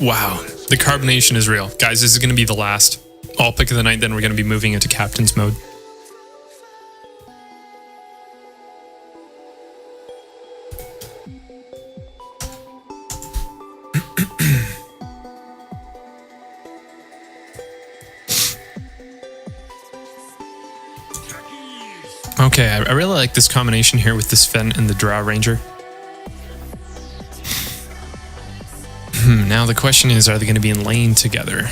Wow, the carbonation is real. Guys, this is going to be the last all pick of the night, then we're going to be moving into captain's mode. Okay, I really like this combination here with this Sven and the Drow Ranger. Now the question is, are they going to be in lane together?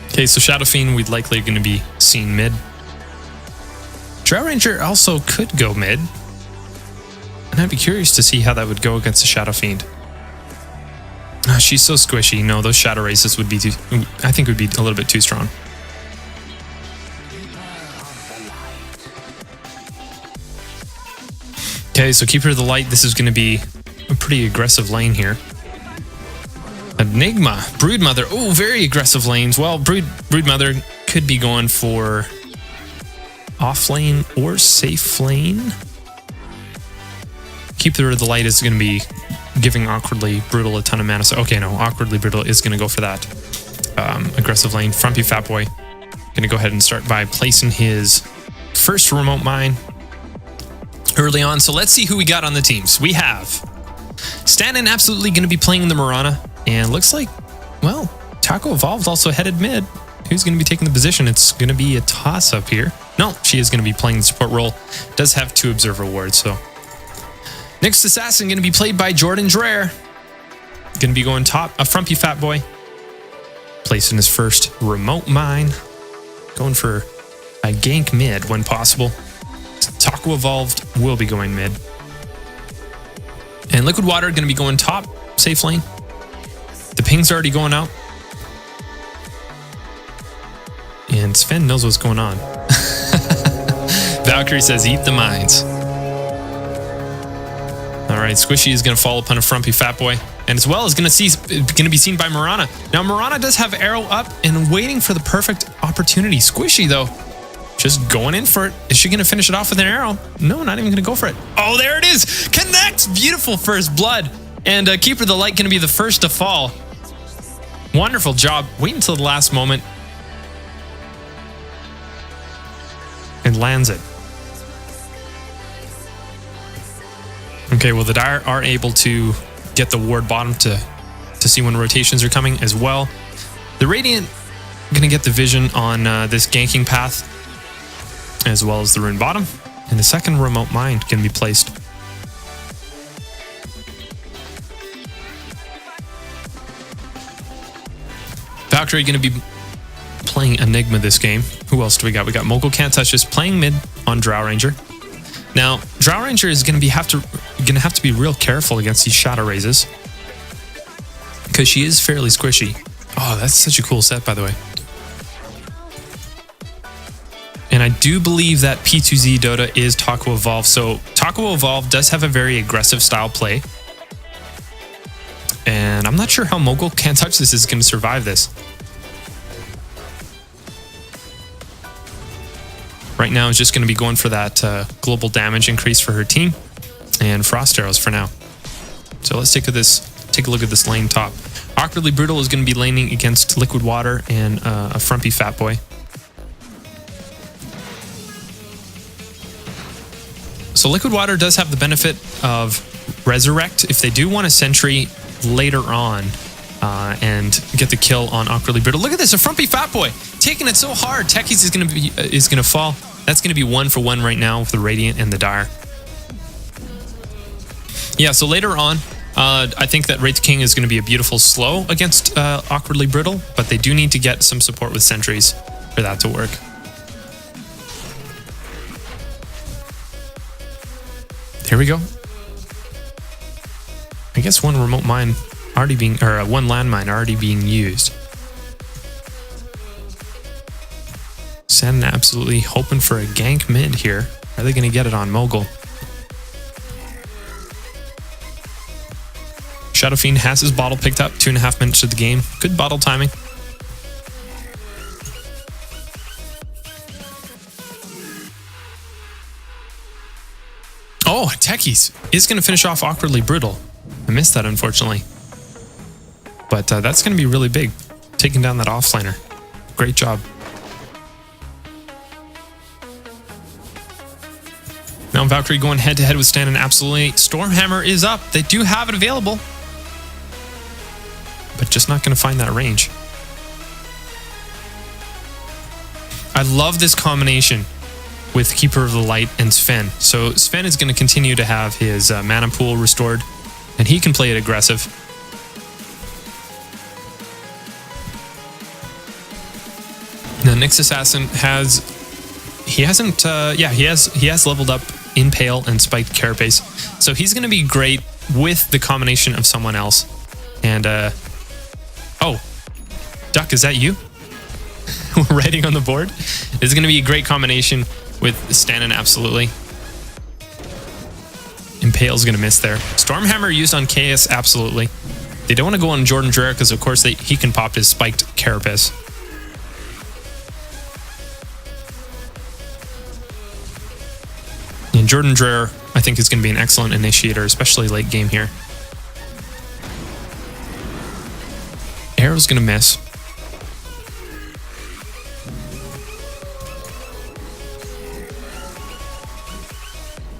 Okay, so Shadow Fiend, we'd likely going to be seeing mid. Drow Ranger also could go mid. And I'd be curious to see how that would go against the Shadow Fiend. She's so squishy. No, those Shadow Races would be too... I think would be a little bit too strong. Okay, so Keeper of the Light. This is going to be a pretty aggressive lane here. Enigma, Broodmother. Oh, very aggressive lanes. Well, Broodmother could be going for off lane or safe lane. Keeper of the Light is going to be giving Awkwardly Brutal a ton of mana. So, okay, no, Awkwardly Brutal is going to go for that aggressive lane. Frumpy Fat Boy going to go ahead and start by placing his first remote mine early on. So let's see who we got on the teams. We have Stanin absolutely going to be playing the Mirana. And looks like, well, Taco Evolved also headed mid. Who's going to be taking the position? It's going to be a toss-up here. No, she is going to be playing the support role. Does have 2 Observer wards, so... Next Assassin going to be played by Jordan Dreher. Going to be going top, a Frumpy Fat Boy. Placing his first remote mine. Going for a gank mid when possible. Taco Evolved will be going mid. And Liquid Water going to be going top, safe lane. The ping's already going out. And Sven knows what's going on. Valkyrie says, eat the mines. All right, Squishy is going to fall upon a Frumpy Fat Boy. And as well as going to be seen by Mirana. Now, Mirana does have arrow up and waiting for the perfect opportunity. Squishy, though, just going in for it. Is she going to finish it off with an arrow? No, not even going to go for it. Oh, there it is. Connects. Beautiful first blood. And Keeper of the Light going to be the first to fall. Wonderful job. Wait until the last moment. And lands it. Okay, well, the Dire are able to get the ward bottom to see when rotations are coming as well. The Radiant going to get the vision on this ganking path as well as the rune bottom. And the second remote mine can be placed. Valkyrie going to be playing Enigma this game. Who else do we got? We got Mogul Can't Touch This playing mid on Drow Ranger. Now, Drow Ranger is going to have to be real careful against these Shadow Raises because she is fairly squishy. Oh, that's such a cool set, by the way. And I do believe that P2Z Dota is Taco Evolve. So Taco Evolve does have a very aggressive style play. And I'm not sure how Mogul Can't Touch This is going to survive this. Right now, is just going to be going for that global damage increase for her team and frost arrows for now. So let's take a look at this lane top. Awkwardly Brutal is going to be laning against Liquid Water and a Frumpy Fat Boy. So Liquid Water does have the benefit of Resurrect if they do want a Sentry later on and get the kill on Awkwardly Brutal. Look at this, a Frumpy Fat Boy taking it so hard. Techies is going to fall. That's going to be 1-for-1 right now with the Radiant and the Dire. Yeah, so later on, I think that Wraith King is going to be a beautiful slow against Awkwardly Brittle, but they do need to get some support with sentries for that to work. Here we go. I guess one remote mine already being, or one landmine already being used. Sen absolutely hoping for a gank mid here. Are they going to get it on Mogul? Shadow Fiend has his bottle picked up. 2.5 minutes of the game. Good bottle timing. Oh, Techies is going to finish off Awkwardly Brutal. I missed that, unfortunately. But that's going to be really big, taking down that offlaner. Great job. Now Valkyrie going head-to-head with Stan and absolutely. Stormhammer is up. They do have it available. But just not going to find that range. I love this combination with Keeper of the Light and Sven. So Sven is going to continue to have his mana pool restored, and he can play it aggressive. Now Nyx Assassin he has leveled up Impale and Spiked Carapace, so he's going to be great with the combination of someone else. And oh, Duck, is that you? Writing on the board. This is going to be a great combination with Stanin, absolutely. Impale's going to miss there. Stormhammer used on KS, absolutely. They don't want to go on Jordan Dreher because, of course, he can pop his Spiked Carapace. And Jordan Dreher, I think, is going to be an excellent initiator, especially late game here. Arrow's going to miss.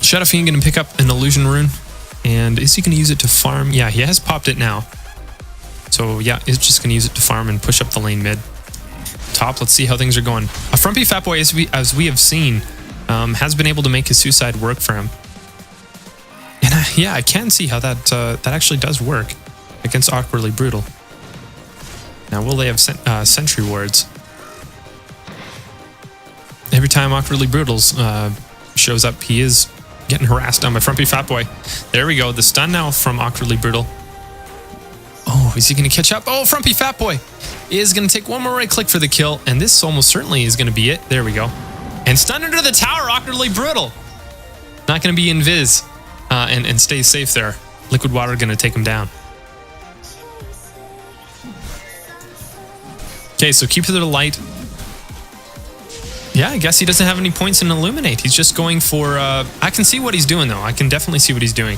Shadow Fiend going to pick up an Illusion Rune. And is he going to use it to farm? Yeah, he has popped it now. So yeah, he's just going to use it to farm and push up the lane mid. Top, let's see how things are going. A frumpy fat boy, as we have seen, has been able to make his suicide work for him. And yeah, I can see how that actually does work against Awkwardly Brutal. Now, will they have Sentry Wards? Every time Awkwardly Brutal's shows up, he is getting harassed down by Frumpy Fat Boy. There we go. The stun now from Awkwardly Brutal. Oh, is he going to catch up? Oh, Frumpy Fat Boy is going to take one more right click for the kill, and this almost certainly is going to be it. There we go. And stun under the tower, Awkwardly Brutal. Not going to be invis and stay safe there. Liquid Water going to take him down. Okay, so Keep to the Light. Yeah, I guess he doesn't have any points in Illuminate. He's just going for... I can see what he's doing, though. I can definitely see what he's doing.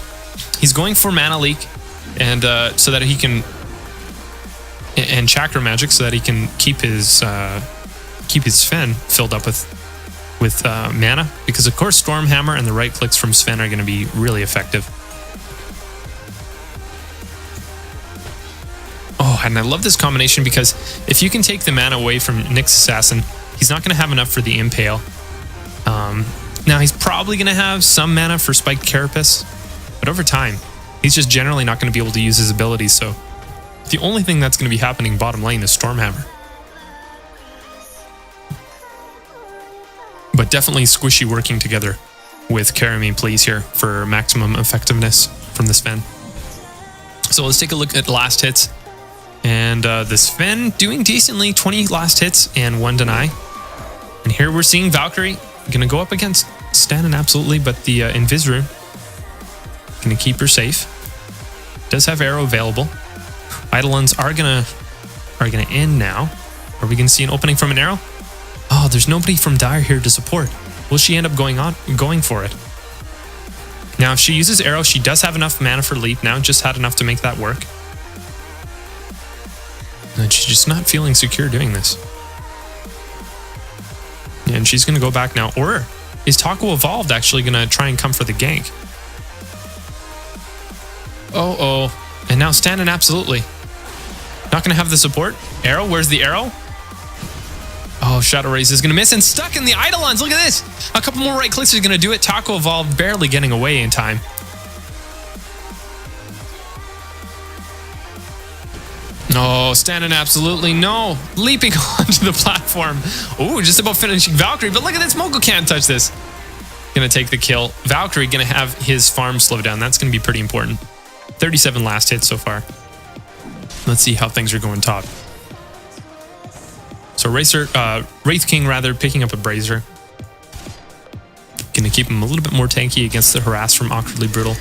He's going for Mana Leak, and so that he can... And Chakra Magic, so that he can keep his Sven filled up with mana. Because, of course, Stormhammer and the right clicks from Sven are going to be really effective. Oh, and I love this combination because if you can take the mana away from Nyx Assassin, he's not going to have enough for the Impale. Now, he's probably going to have some mana for Spiked Carapace, but over time, he's just generally not going to be able to use his abilities, so the only thing that's going to be happening bottom lane is Stormhammer. But definitely Squishy working together with Carry Me Please here for maximum effectiveness from the Sven. So let's take a look at last hits. And the Sven doing decently, 20 last hits and 1 deny. And here we're seeing Valkyrie going to go up against Stanin, absolutely, but the Invis Rune going to keep her safe. Does have Arrow available. Eidolons are gonna end now. Are we going to see an opening from an Arrow? Oh, there's nobody from Dire here to support. Will she end up going for it? Now, if she uses Arrow, she does have enough mana for Leap now, just had enough to make that work. And she's just not feeling secure doing this. And she's going to go back now. Or is Taco Evolved actually going to try and come for the gank? Oh. And now Stanin, absolutely. Not going to have the support. Arrow, where's the Arrow? Oh, Shadow Raze is going to miss and stuck in the Eidolons. Look at this. A couple more right clicks is going to do it. Taco Evolved barely getting away in time. Oh, Stanin, absolutely no. Leaping onto the platform. Oh, just about finishing Valkyrie. But look at this. Mogul can't touch this. Gonna take the kill. Valkyrie gonna have his farm slow down. That's gonna be pretty important. 37 last hits so far. Let's see how things are going top. So Wraith King rather picking up a Brazier. Gonna keep him a little bit more tanky against the harass from Awkwardly Brutal.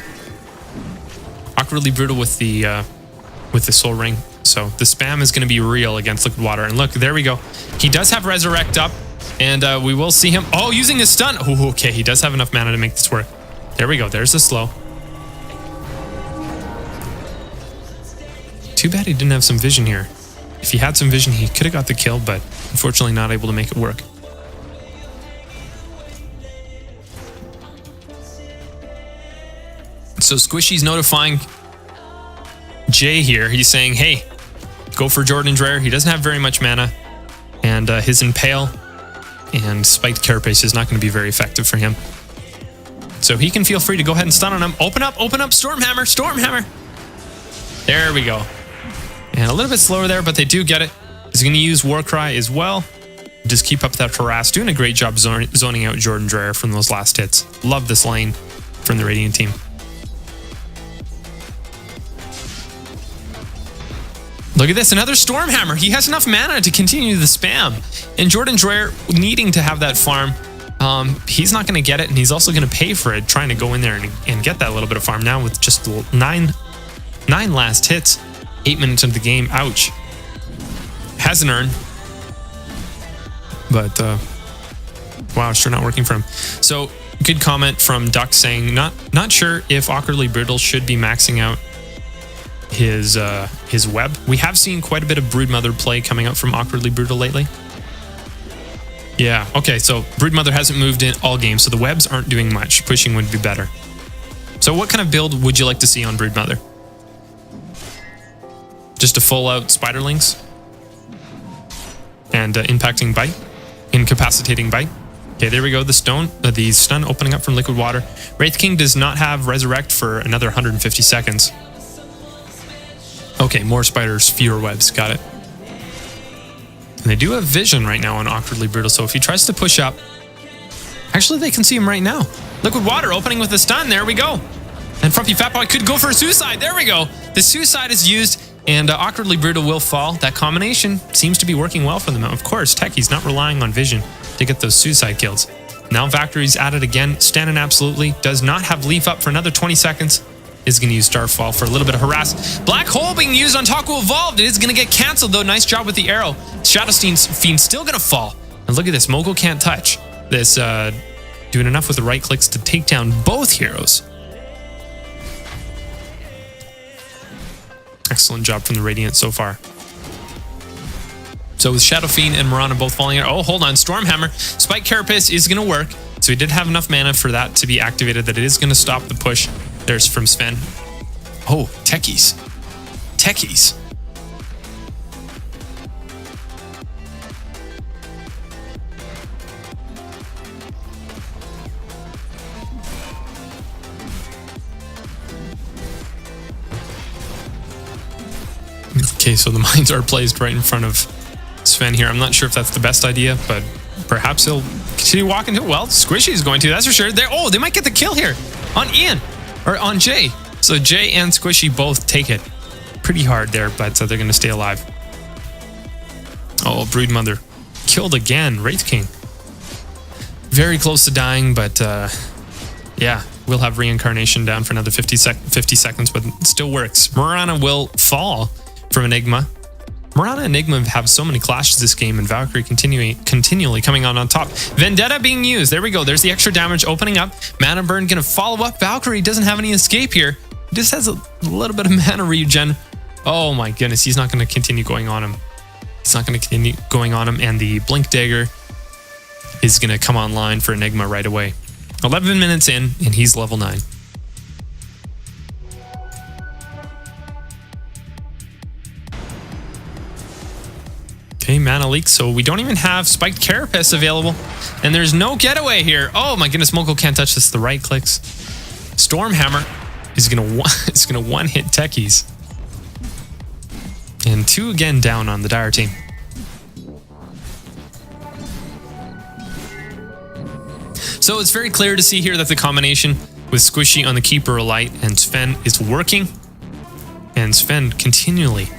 Awkwardly Brutal with the Soul Ring. So the spam is going to be real against Liquid Water. And look, there we go. He does have Resurrect up, and we will see him. Oh, using his stun. Oh, okay. He does have enough mana to make this work. There we go. There's the slow. Too bad he didn't have some vision here. If he had some vision, he could have got the kill, but unfortunately not able to make it work. So Squishy's notifying Jay here. He's saying, hey, go for Jordan Dreyer. He doesn't have very much mana. And his Impale and Spiked Carapace is not going to be very effective for him. So he can feel free to go ahead and stun on him. Open up, Stormhammer, Stormhammer. There we go. And a little bit slower there, but they do get it. He's going to use Warcry as well. Just keep up that harass. Doing a great job zoning out Jordan Dreyer from those last hits. Love this lane from the Radiant team. Look at this, another Stormhammer. He has enough mana to continue the spam. And Jordan Dreyer needing to have that farm, he's not going to get it, and he's also going to pay for it, trying to go in there and get that little bit of farm now with just nine last hits. 8 minutes into the game. Ouch. Has an earn. But, wow, sure not working for him. So, good comment from Duck saying, not sure if Awkwardly Brittle should be maxing out his web. We have seen quite a bit of Broodmother play coming out from Awkwardly Brutal lately. Yeah, okay, so Broodmother hasn't moved in all game, so the webs aren't doing much. Pushing would be better. So what kind of build would you like to see on Broodmother? Just a full-out Spiderlings? And impacting bite? Incapacitating bite? Okay, there we go. The stun opening up from Liquid Water. Wraith King does not have Resurrect for another 150 seconds. Okay, more spiders, fewer webs. Got it. And they do have vision right now on Awkwardly Brutal, so if he tries to push up... Actually, they can see him right now. Liquid Water opening with a stun. There we go. And Frumpy Fatboy could go for a suicide. There we go. The suicide is used, and Awkwardly Brutal will fall. That combination seems to be working well for them. Of course, Techie's not relying on vision to get those suicide kills. Now Valkyrie's at it again. Standing absolutely. Does not have Leaf up for another 20 seconds. Is going to use Starfall for a little bit of harass. Black Hole being used on Taco Evolved. It is going to get canceled, though. Nice job with the arrow. Shadow Fiend still going to fall. And look at this. Mogul can't touch. This doing enough with the right clicks to take down both heroes. Excellent job from the Radiant so far. So with Shadow Fiend and Mirana both falling out. Oh, hold on. Stormhammer. Spike Carapace is going to work. So he did have enough mana for that to be activated that it is going to stop the push. There's from Sven. Oh, Techies. Techies. Okay, so the mines are placed right in front of Sven here. I'm not sure if that's the best idea, but perhaps he'll continue walking to it. Well, Squishy's going to, that's for sure. Oh, they might get the kill here on Ian. Or on Jay. So Jay and Squishy both take it pretty hard there, but they're going to stay alive. Oh, Broodmother killed again. Wraith King. Very close to dying, but yeah, we'll have Reincarnation down for another 50 seconds, but it still works. Mirana will fall from Enigma. Mirana and Enigma have so many clashes this game, and Valkyrie continually coming on top. Vendetta being used. There we go. There's the extra damage opening up. Mana Burn going to follow up. Valkyrie doesn't have any escape here. He just has a little bit of mana regen. Oh my goodness. He's not going to continue going on him. He's not going to continue going on him. And the Blink Dagger is going to come online for Enigma right away. 11 minutes in, and he's level 9. Okay, mana leak, so we don't even have Spiked Carapace available. And there's no getaway here. Oh my goodness, Mogul can't touch this. The right clicks. Stormhammer is gonna one-hit Techies. And 2 again down on the Dire team. So it's very clear to see here that the combination with Squishy on the Keeper Light and Sven is working. And Sven continually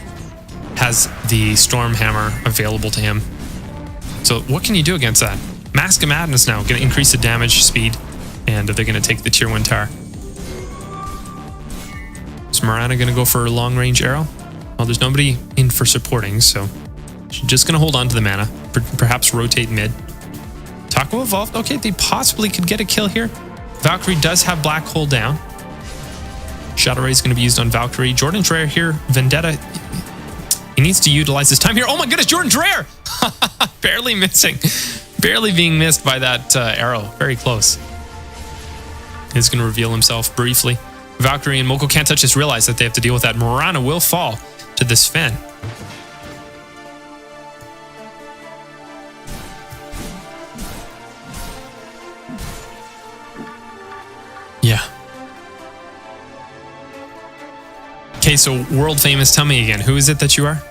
has the Stormhammer available to him. So what can you do against that? Mask of Madness now, going to increase the damage speed, and they're going to take the tier 1 tower. Is Mirana going to go for a long range arrow? Well, there's nobody in for supporting, so she's just going to hold on to the mana, perhaps rotate mid. Taco Evolved, okay, they possibly could get a kill here. Valkyrie does have Black Hole down. Shadow Ray is going to be used on Valkyrie. Jordan Dreyer here. Vendetta. He needs to utilize his time here. Oh my goodness, Jordan Dreyer! Barely missing. Barely being missed by that arrow. Very close. He's going to reveal himself briefly. Valkyrie and Mogul can't touch just realize that they have to deal with that. Morana will fall to this Sven. Yeah. Okay, so world famous, tell me again, who is it that you are?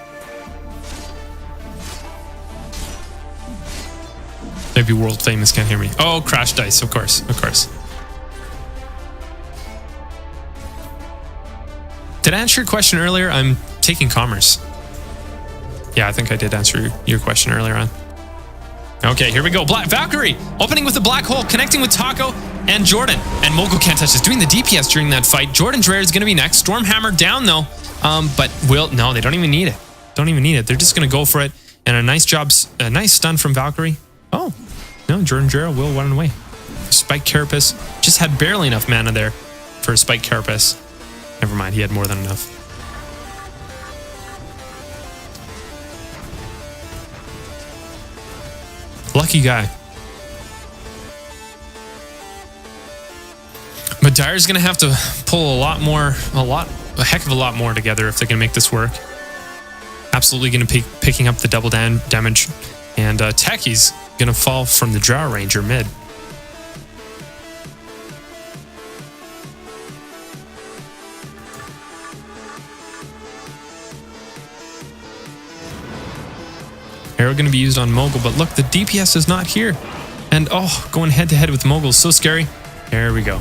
Maybe world famous can't hear me. Oh, Crash Dice, of course, of course. Did I answer your question earlier? I'm taking commerce. Yeah, I think I did answer your question earlier on. Okay, here we go. Valkyrie opening with the Black Hole, connecting with Taco and Jordan. And Mogul can't touch this, doing the DPS during that fight. Jordan Dreyer is going to be next. Stormhammer down though. But no, they don't even need it. Don't even need it. They're just going to go for it. And a nice job, a nice stun from Valkyrie. Oh, no, Jordan Dreyer will run away. Spike Carapace just had barely enough mana there for a Spike Carapace. Never mind, he had more than enough. Lucky guy. But Dyer's going to have to pull a heck of a lot more together if they're going to make this work. Absolutely going to be picking up the double damage. And Techie's going to fall from the Drow Ranger mid. Arrow going to be used on Mogul, but look, the DPS is not here. And oh, going head to head with Mogul is so scary. There we go.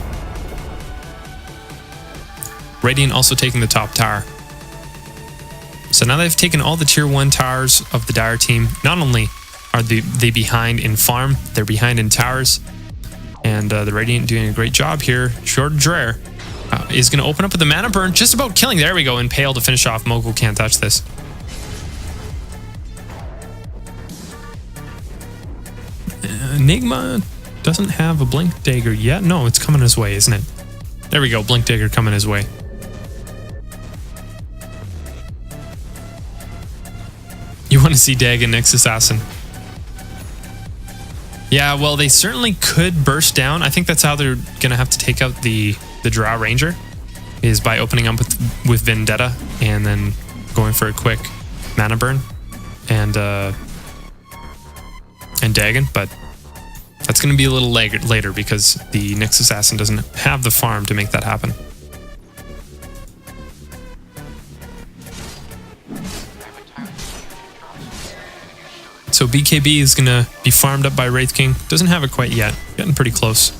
Radiant also taking the top tower. So now they've taken all the tier 1 towers of the Dire team. Not only are they behind in farm, they're behind in towers. And the Radiant doing a great job here. Jordan Dreyer is going to open up with the mana burn, just about killing. There we go, Impale to finish off. Mogul can't touch this. Enigma doesn't have a Blink Dagger yet. No, it's coming his way, isn't it? There we go, Blink Dagger coming his way. You want to see Dagon next Assassin? Yeah, well, they certainly could burst down. I think that's how they're going to have to take out the Drow Ranger, is by opening up with Vendetta and then going for a quick mana burn and Dagon, but that's going to be a little later because the Nyx Assassin doesn't have the farm to make that happen. So BKB is going to be farmed up by Wraith King. Doesn't have it quite yet. Getting pretty close.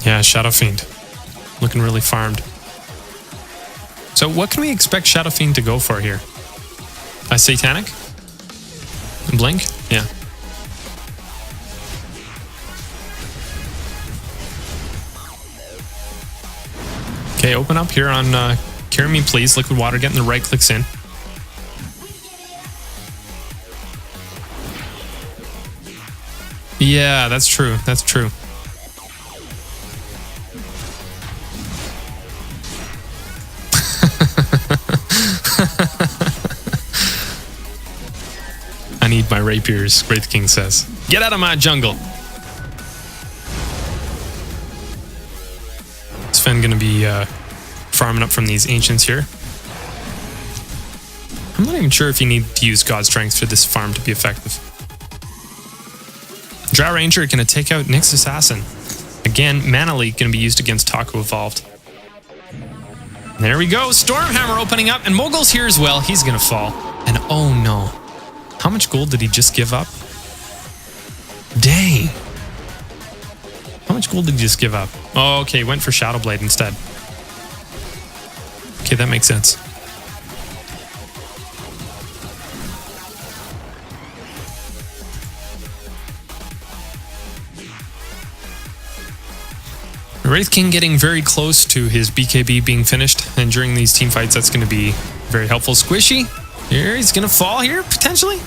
Yeah, Shadow Fiend. Looking really farmed. So what can we expect Shadow Fiend to go for here? A Satanic? Blink? Yeah. Okay, open up here on Carry Me Please. Liquid Water, getting the right clicks in. Yeah, that's true. That's true. I need my rapiers, Wraith King says. Get out of my jungle. Sven gonna be farming up from these ancients here. I'm not even sure if you need to use God Strength for this farm to be effective. Drow Ranger gonna take out Nyx Assassin. Again, Mana Leak gonna be used against Taco Evolved. And there we go, Stormhammer opening up, and Mogul's here as well. He's gonna fall. And oh no. How much gold did he just give up? Dang. How much gold did he just give up? Oh, okay, went for Shadow Blade instead. Okay, that makes sense. Wraith King getting very close to his BKB being finished, and during these team fights, that's going to be very helpful. Squishy, here, he's going to fall here, potentially.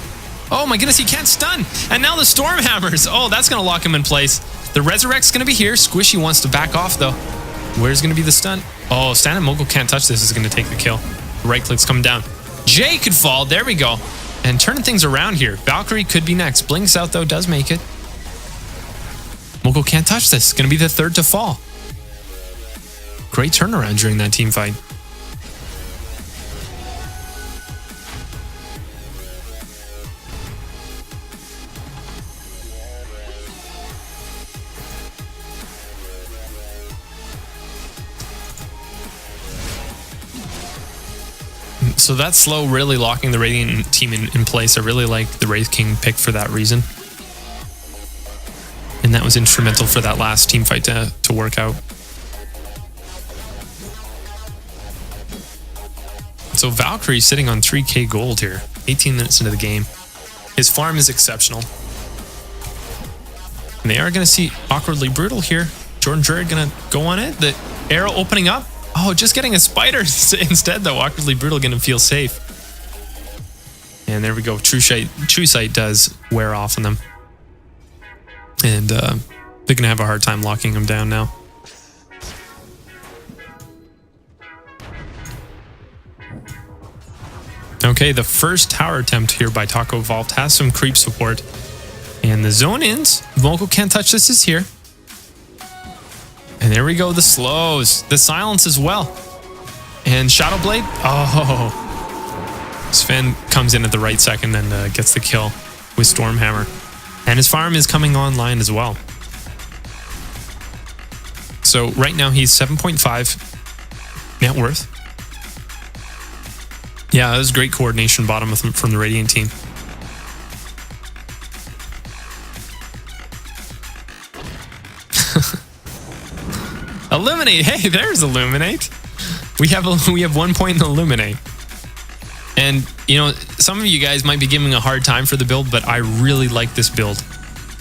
Oh my goodness, he can't stun. And now the Storm Hammers. Oh, that's going to lock him in place. The Resurrect's going to be here. Squishy wants to back off, though. Where's going to be the stun? Oh, Stan and Mogul can't touch this. Is going to take the kill. The right click's coming down. Jay could fall. There we go. And turning things around here. Valkyrie could be next. Blinks out, though, does make it. Mogul can't touch this. Going to be the third to fall. Great turnaround during that team fight. So that slow really locking the Radiant team in place. I really like the Wraith King pick for that reason. And that was instrumental for that last team fight to work out. So Valkyrie sitting on 3k gold here, 18 minutes into the game. His farm is exceptional. And they are going to see Awkwardly Brutal here. Jordan Dreher going to go on it. The arrow opening up. Oh, just getting a spider instead, though. Awkwardly Brutal going to feel safe. And there we go. True Sight does wear off on them. And they're going to have a hard time locking him down now. Okay, the first tower attempt here by Taco Evolved has some creep support. And the zone ends. Mogul can't touch this is here. And there we go, the slows. The silence as well. And Shadow Blade. Oh. Sven comes in at the right second and gets the kill with Stormhammer. And his farm is coming online as well. So right now he's 7.5 net worth. Yeah, that was great coordination bottom from the Radiant team. Illuminate. Hey, there's Illuminate. We have 1 point in Illuminate. And, you know, some of you guys might be giving a hard time for the build, but I really like this build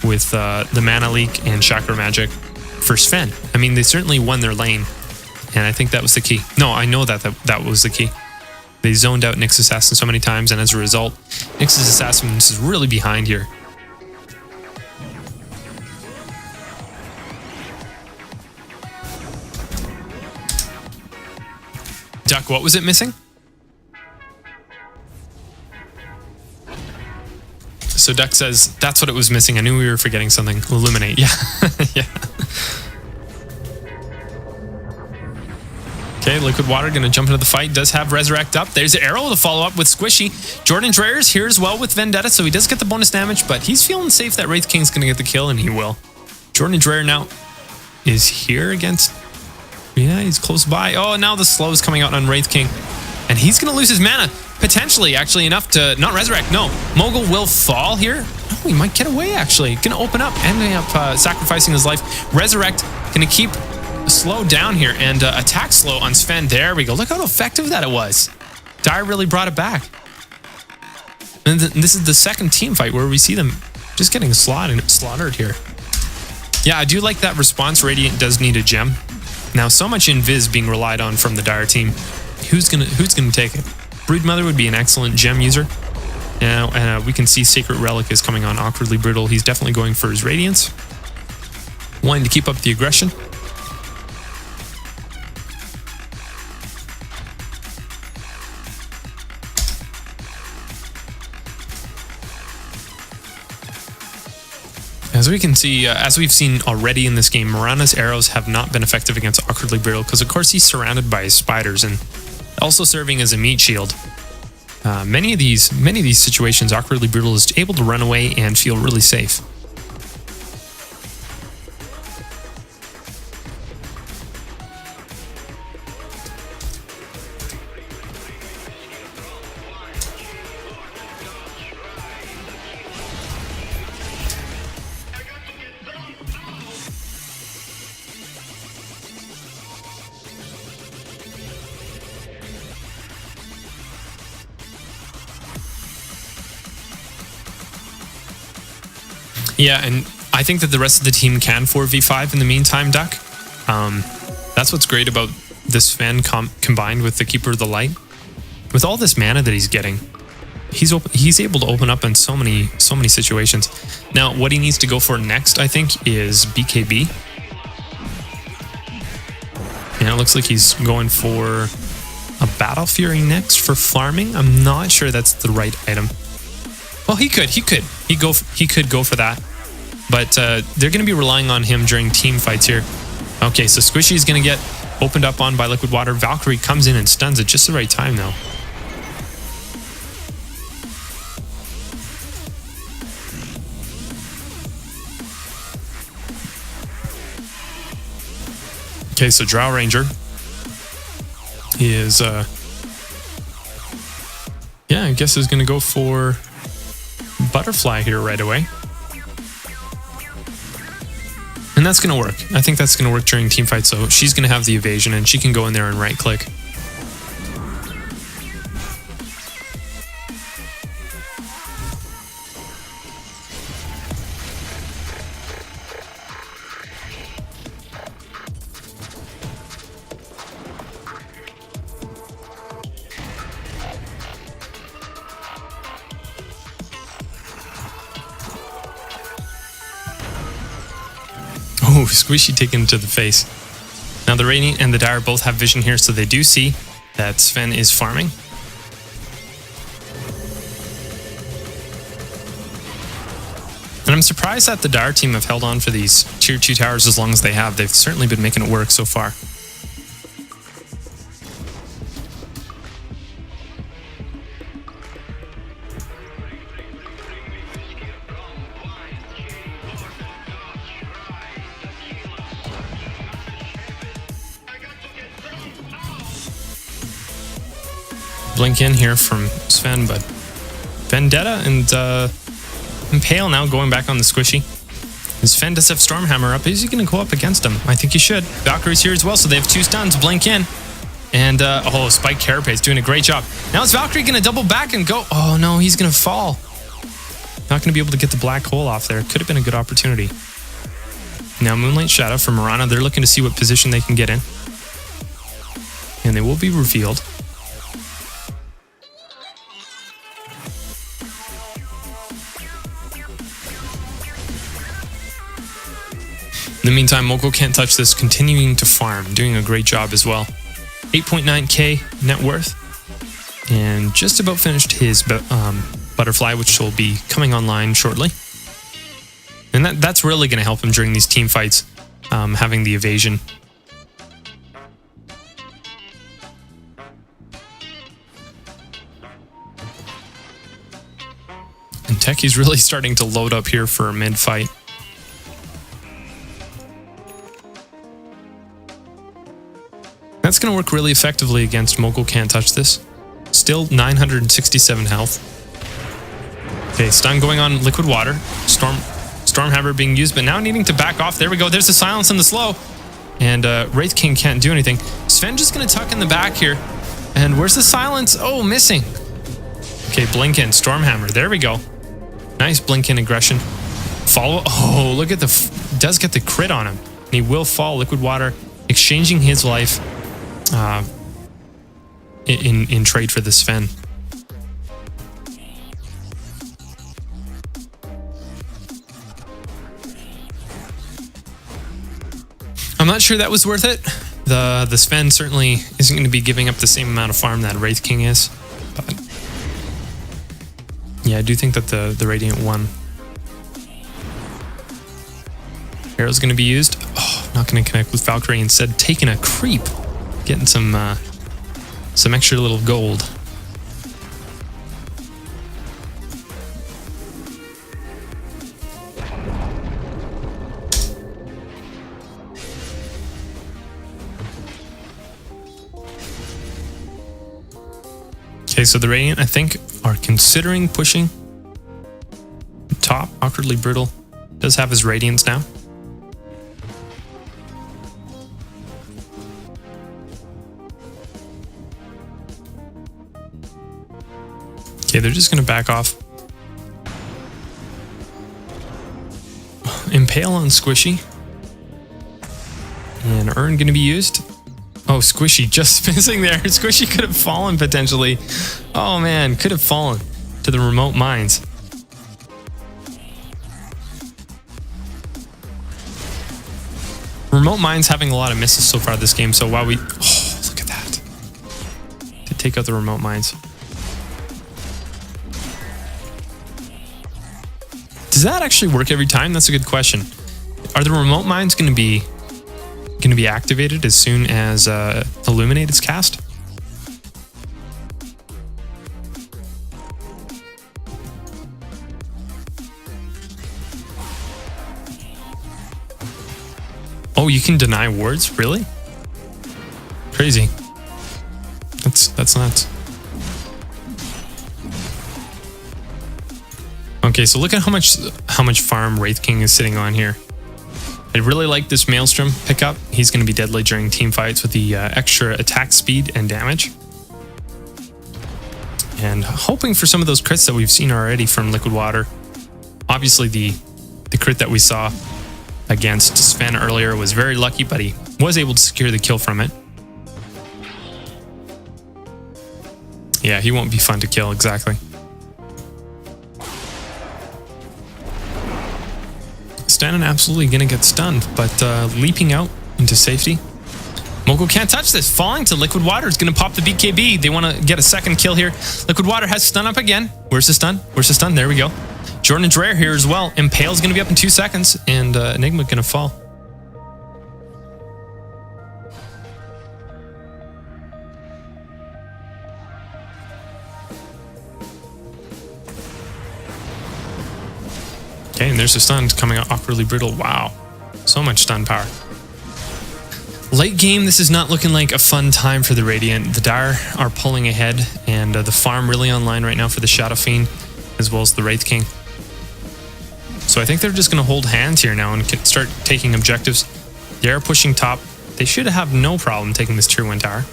with the Mana Leak and Chakra Magic for Sven. I mean, they certainly won their lane, and I think that was the key. No, I know that was the key. They zoned out Nyx Assassin so many times, and as a result, Nyx's Assassin is really behind here. Duck, what was it missing? So Duck says, that's what it was missing. I knew we were forgetting something. Illuminate. Yeah. Yeah. Okay, Liquid Water going to jump into the fight. Does have Resurrect up. There's Arrow to follow up with Squishy. Jordan Dreher's here as well with Vendetta, so he does get the bonus damage, but he's feeling safe that Wraith King's going to get the kill, and he will. Jordan Dreher now is here against... Yeah, he's close by. Oh, now the slow is coming out on Wraith King, and he's going to lose his mana. Potentially, actually, enough to not resurrect. No, Mogul will fall here. No, he might get away, actually. Going to open up, ending up sacrificing his life. Resurrect, going to keep slow down here and attack slow on Sven. There we go. Look how effective that it was. Dire really brought it back. And this is the second team fight where we see them just getting slaughtered here. Yeah, I do like that response. Radiant does need a gem. Now, so much invis being relied on from the Dire team. Who's gonna take it? Broodmother would be an excellent gem user. Now, and we can see Sacred Relic is coming on Awkwardly Brutal. He's definitely going for his Radiance. Wanting to keep up the aggression. As we can see, as we've seen already in this game, Mirana's arrows have not been effective against Awkwardly Brutal because, of course, he's surrounded by his spiders and also serving as a meat shield. Many of these situations, Awkwardly Brutal is able to run away and feel really safe. Yeah, and I think that the rest of the team can 4v5 in the meantime, Duck. That's what's great about this Sven combined with the Keeper of the Light. With all this mana that he's getting, he's able to open up in so many situations. Now, what he needs to go for next, I think, is BKB. And it looks like he's going for a Battle Fury next for farming. I'm not sure that's the right item. Well, he could go for that, but they're going to be relying on him during team fights here. Okay, so Squishy is going to get opened up on by Liquid Water. Valkyrie comes in and stuns at just the right time, though. Okay, so Drow Ranger is, yeah, I guess is going to go for Butterfly here right away. And that's going to work. I think that's going to work during team fight. So she's going to have the evasion and she can go in there and right click. Oh, Squishy taken to the face. Now the Radiant and the Dire both have vision here, so they do see that Sven is farming. And I'm surprised that the Dire team have held on for these tier 2 towers as long as they have. They've certainly been making it work so far. Blink in here from Sven, but Vendetta and Impale now going back on the Squishy. Sven does have Stormhammer up. Is he going to go up against him? I think he should. Valkyrie's here as well, so they have 2 stuns. Blink in. And, oh, Spike Carapace doing a great job. Now is Valkyrie going to double back and go? Oh, no, he's going to fall. Not going to be able to get the black hole off there. Could have been a good opportunity. Now Moonlight Shadow from Mirana. They're looking to see what position they can get in. And they will be revealed. In the meantime, Moko Can't Touch This, continuing to farm, doing a great job as well. 8.9k net worth, and just about finished his Butterfly, which will be coming online shortly. And that's really going to help him during these team fights, having the evasion. And Techie's really starting to load up here for a mid-fight. That's going to work really effectively against Mogul Can't Touch This. Still 967 health. Okay, stun going on Liquid Water. Stormhammer being used, but now needing to back off. There we go. There's the silence and the slow. And Wraith King can't do anything. Sven just going to tuck in the back here. And where's the silence? Oh, missing. Okay, blink in. Stormhammer. There we go. Nice blink in aggression. Follow. Oh, look at the... does get the crit on him. And he will fall. Liquid Water exchanging his life in trade for this Sven. I'm not sure that was worth it. The Sven certainly isn't going to be giving up the same amount of farm that Wraith King is. But yeah, I do think that the Radiant won. Arrow's going to be used. Oh, not going to connect with Valkyrie. Instead, taking a creep. Getting some extra little gold. Okay, so the Radiant, I think, are considering pushing top. Awkwardly Brutal does have his Radiance now. Okay, they're just going to back off. Impale on Squishy. And urn going to be used. Oh, Squishy just missing there. Squishy could have fallen potentially. Oh man, could have fallen to the remote mines. Remote mines having a lot of misses so far this game. So while we... Oh, look at that. To take out the remote mines. Does that actually work every time? That's a good question. Are the remote mines going to be activated as soon as Illuminate is cast? Oh, you can deny wards? Really? Crazy. That's nuts. Okay, so look at how much farm Wraith King is sitting on here. I really like this Maelstrom pickup. He's going to be deadly during team fights with the extra attack speed and damage. And hoping for some of those crits that we've seen already from Liquid Water. Obviously, the crit that we saw against Sven earlier was very lucky, but he was able to secure the kill from it. Yeah, he won't be fun to kill, exactly. Stannon absolutely gonna get stunned, but leaping out into safety. Moko can't touch this. Falling to Liquid Water is gonna pop the BKB. They want to get a second kill here. Liquid Water has stun up again. Where's the stun? Where's the stun? There we go. Jordan and Dreyer here as well. Impale's gonna be up in 2 seconds, and Enigma gonna fall. Okay, and there's a stun coming out awkwardly brutal. Wow, so much stun power. Late game, this is not looking like a fun time for the Radiant. The Dire are pulling ahead, and the farm really online right now for the Shadow Fiend, as well as the Wraith King. So I think they're just going to hold hands here now and start taking objectives. They are pushing top. They should have no problem taking this tier 1 tower.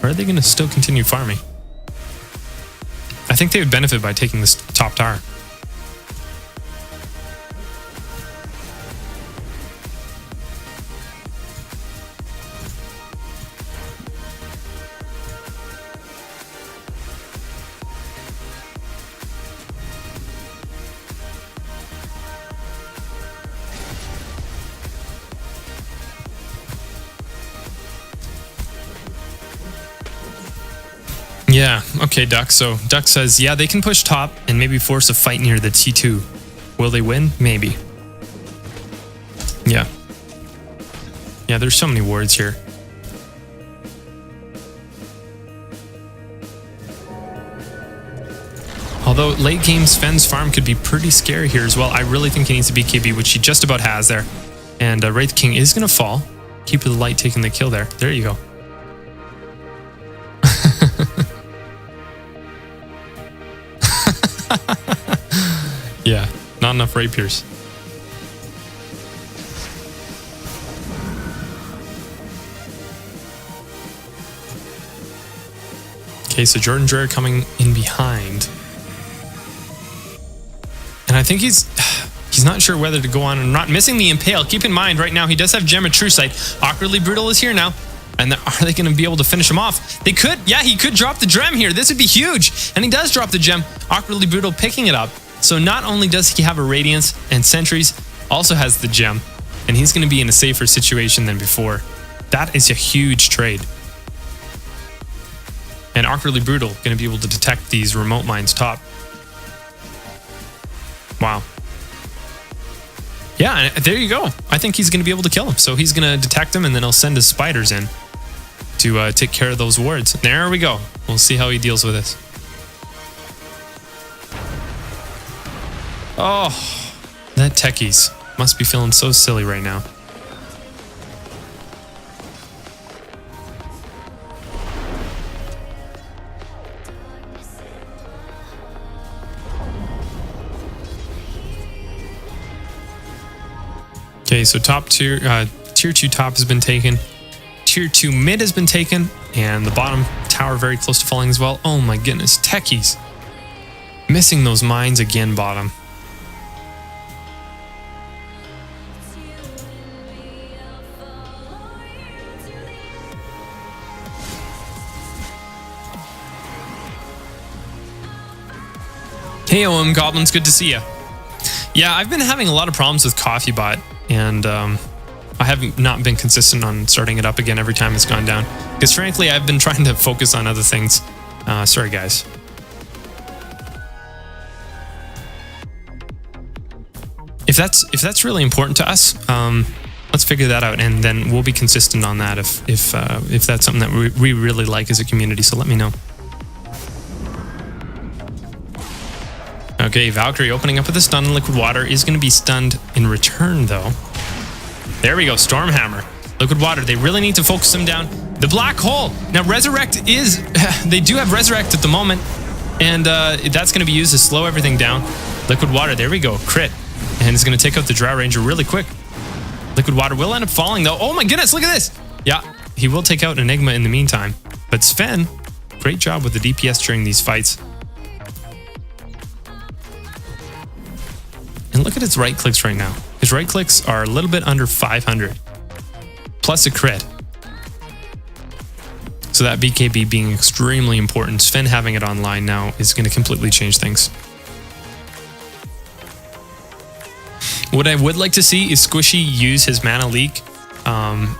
Or are they going to still continue farming? I think they would benefit by taking this top tower. Yeah, okay, Duck. So Duck says, yeah, they can push top and maybe force a fight near the T2. Will they win? Maybe. Yeah. Yeah, there's so many wards here. Although late game Sven's farm could be pretty scary here as well. I really think he needs a BKB, which he just about has there. And Wraith King is going to fall. Keep the light taking the kill there. There you go. Yeah, not enough rapiers. Okay, so Jordan Dreyer coming in behind. And I think he's not sure whether to go on and not missing the Impale. Keep in mind, right now, he does have Gem of True Sight. Awkwardly Brutal is here now. And are they going to be able to finish him off? They could. Yeah, he could drop the gem here. This would be huge. And he does drop the gem. Awkwardly Brutal picking it up. So not only does he have a Radiance and Sentries, also has the gem. And he's going to be in a safer situation than before. That is a huge trade. And Awkwardly Brutal going to be able to detect these remote mines top. Wow. Yeah, and there you go. I think he's going to be able to kill him. So he's going to detect him, and then he'll send his spiders in to take care of those wards. There we go. We'll see how he deals with this. Oh, that techies must be feeling so silly right now. Okay, so top tier, tier 2 top has been taken. Tier 2 mid has been taken. And the bottom tower very close to falling as well. Oh my goodness, techies. Missing those mines again, bottom. Hey OM Goblins, good to see you. Yeah, I've been having a lot of problems with CoffeeBot, and I have not been consistent on starting it up again every time it's gone down. Because frankly, I've been trying to focus on other things. Sorry guys. If that's really important to us, let's figure that out, and then we'll be consistent on that if that's something that we really like as a community. So let me know. Okay, Valkyrie opening up with a stun on Liquid Water is going to be stunned in return, though. There we go, Stormhammer. Liquid Water, they really need to focus them down. The Black Hole. Now, Resurrect is... They do have Resurrect at the moment, and that's going to be used to slow everything down. Liquid Water, there we go, crit. And it's going to take out the Drow Ranger really quick. Liquid Water will end up falling, though. Oh my goodness, look at this! Yeah, he will take out Enigma in the meantime. But Sven, great job with the DPS during these fights. And look at his right clicks right now. His right clicks are a little bit under 500. Plus a crit. So that BKB being extremely important. Sven having it online now is going to completely change things. What I would like to see is Squishy use his mana leak.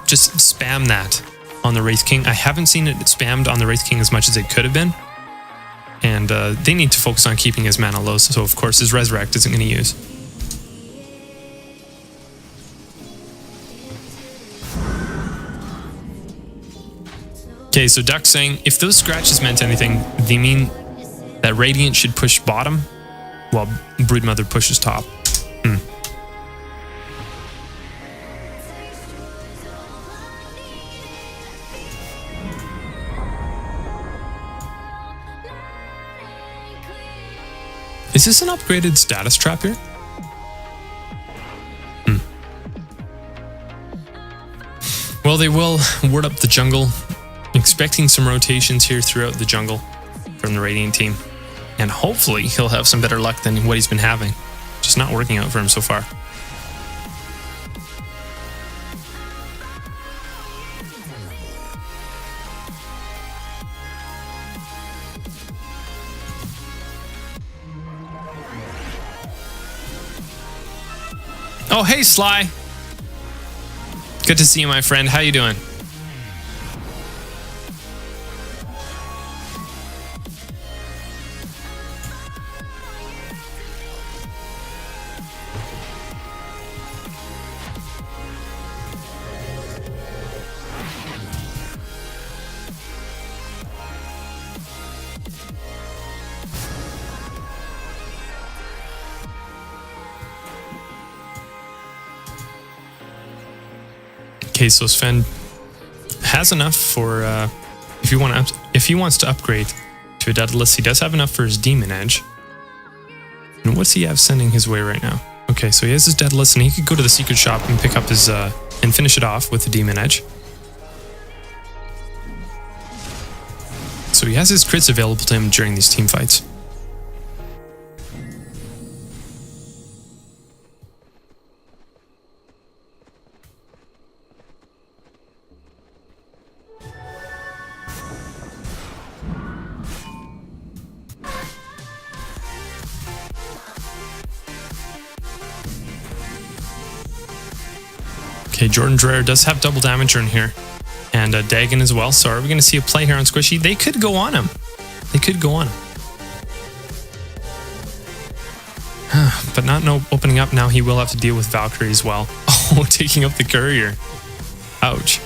Just spam that on the Wraith King. I haven't seen it spammed on the Wraith King as much as it could have been. And they need to focus on keeping his mana low. So of course his Resurrect isn't going to use. Okay, so Duck saying, if those scratches meant anything, they mean that Radiant should push bottom while Broodmother pushes top. Is this an upgraded status trap here? Well, they will ward up the jungle. Expecting some rotations here throughout the jungle from the Radiant team. And hopefully he'll have some better luck than what he's been having. Just not working out for him so far. Oh, hey Sly. Good to see you, my friend. How you doing? Okay, so Sven has enough for if he wants to upgrade to a Daedalus, he does have enough for his Demon Edge. And what's he have sending his way right now? Okay, so he has his Daedalus, and he could go to the secret shop and pick up his and finish it off with the Demon Edge. So he has his crits available to him during these team fights. Okay, Jordan Dreher does have double damage in here. And Dagon as well. So are we going to see a play here on Squishy? They could go on him. They could go on him. But not no opening up now. He will have to deal with Valkyrie as well. Oh, taking up the courier. Ouch.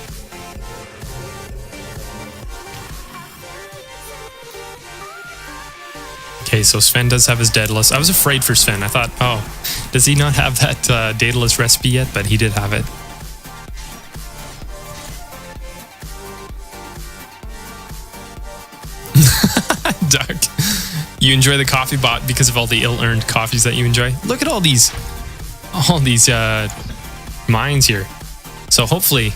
Okay, so Sven does have his Daedalus. I was afraid for Sven. I thought, oh, does he not have that Daedalus recipe yet? But he did have it. Duck, you enjoy the coffee bot because of all the ill-earned coffees that you enjoy. Look at all these mines here. So hopefully,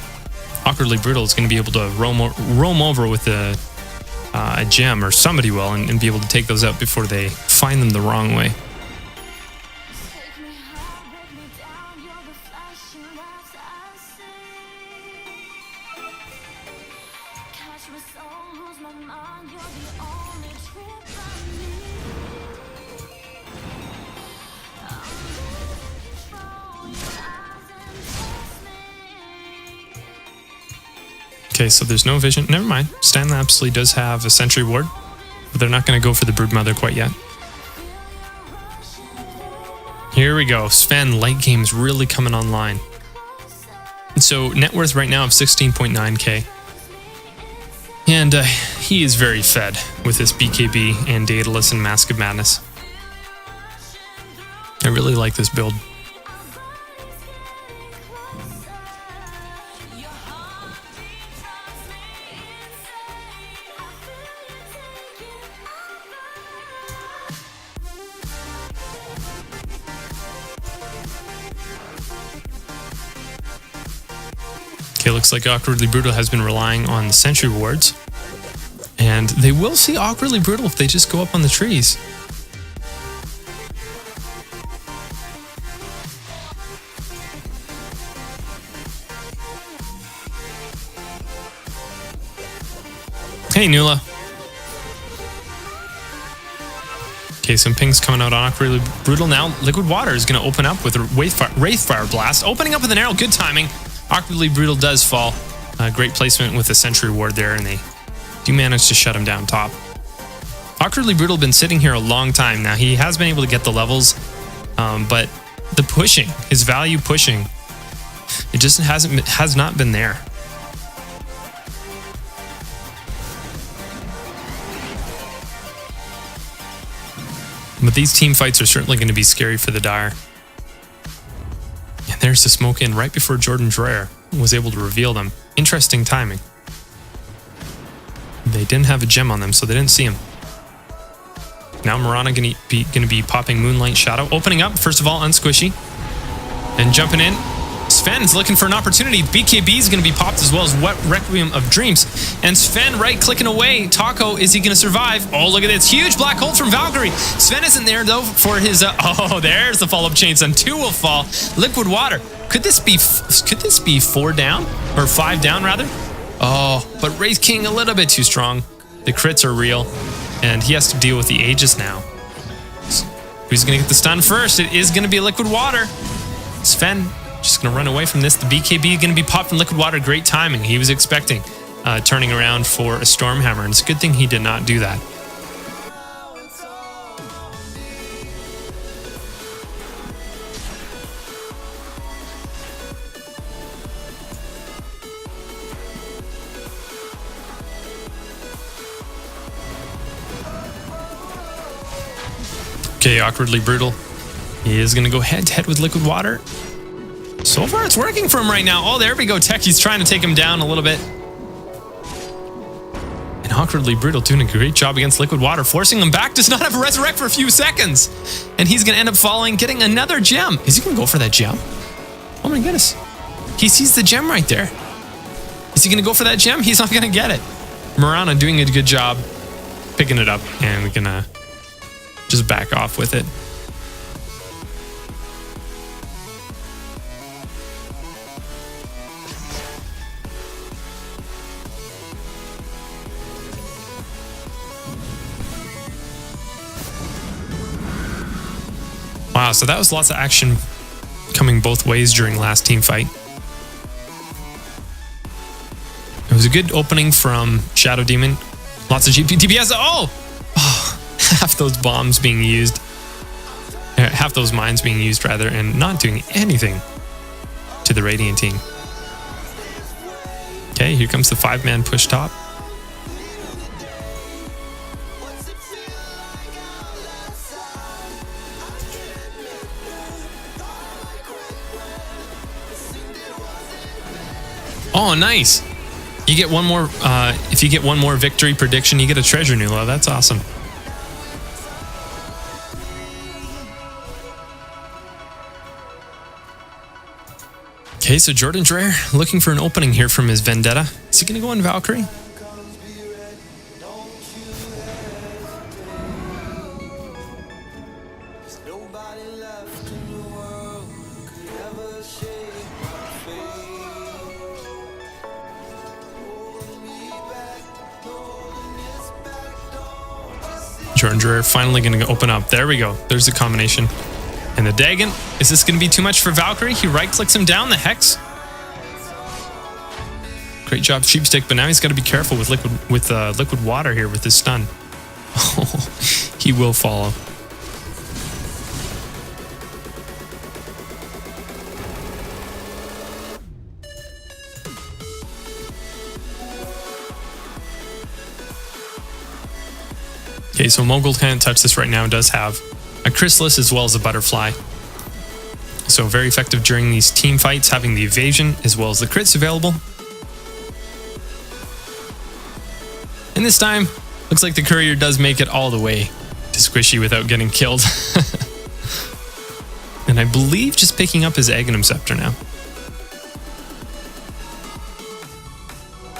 Awkwardly Brutal is going to be able to roam over with a gem, or somebody will, and be able to take those out before they find them the wrong way. Okay, so there's no vision. Never mind. Stan Lapsley does have a sentry ward, but they're not going to go for the Broodmother quite yet. Here we go. Sven, late game's really coming online. So net worth right now of 16.9k. And he is very fed with this BKB and Daedalus and Mask of Madness. I really like this build. Okay, looks like Awkwardly Brutal has been relying on the sentry wards. And they will see Awkwardly Brutal if they just go up on the trees. Hey, Nula. Okay, some pings coming out on Awkwardly Brutal now. Liquid Water is going to open up with a Wraithfire Blast. Opening up with an arrow, good timing. Awkwardly Brutal does fall. Great placement with the Sentry Ward there, and they do manage to shut him down top. Awkwardly Brutal been sitting here a long time now. He has been able to get the levels, but the pushing, his value pushing, it just has not been there. But these team fights are certainly going to be scary for the Dire. And there's the smoke in right before Jordan Dreyer was able to reveal them. Interesting timing. They didn't have a gem on them, so they didn't see him. Now Mirana going to be popping Moonlight Shadow. Opening up, first of all, unsquishy. And jumping in. Sven is looking for an opportunity. BKB is going to be popped as well as Wet Requiem of Dreams. And Sven right-clicking away. Taco, is he going to survive? Oh, look at this. Huge black hole from Valkyrie. Sven isn't there, though, for his... oh, there's the follow-up chains. And 2 will fall. Liquid Water. Could this be 4 down? Or 5 down, rather? Oh, but Wraith King a little bit too strong. The crits are real. And he has to deal with the Aegis now. Who's going to get the stun first? It is going to be Liquid Water. Sven... just going to run away from this. The BKB going to be popped from Liquid Water. Great timing. He was expecting turning around for a Stormhammer, and it's a good thing he did not do that. Okay, Awkwardly Brutal. He is going to go head-to-head with Liquid Water. So far, it's working for him right now. Oh, there we go. Techie's trying to take him down a little bit. And Awkwardly Brutal doing a great job against Liquid Water. Forcing him back. Does not have a resurrect for a few seconds. And he's going to end up falling, getting another gem. Is he going to go for that gem? Oh my goodness. He sees the gem right there. Is he going to go for that gem? He's not going to get it. Mirana doing a good job picking it up. And we're going to just back off with it. Wow, so that was lots of action coming both ways during last team fight. It was a good opening from Shadow Demon. Lots of GP DPS. Oh, half those bombs being used. Half those mines being used, rather, and not doing anything to the Radiant team. Okay, here comes the 5-man push top. Oh, nice. You get one more, if you get one more victory prediction, you get a treasure, Nula. That's awesome. Okay, so Jordan Dreyer looking for an opening here from his Vendetta. Is he going to go in Valkyrie? Jordan Dreyer finally going to open up. There we go. There's the combination. And the Dagon. Is this going to be too much for Valkyrie? He right-clicks him down. The Hex. Great job, Sheepstick, but now he's got to be careful with liquid water here with his stun. Oh, he will follow. Okay, so Mogul can't touch this right now. Does have a Chrysalis as well as a Butterfly. So very effective during these team fights, having the evasion as well as the crits available. And this time, looks like the courier does make it all the way to Squishy without getting killed. And I believe just picking up his Aghanim Scepter now.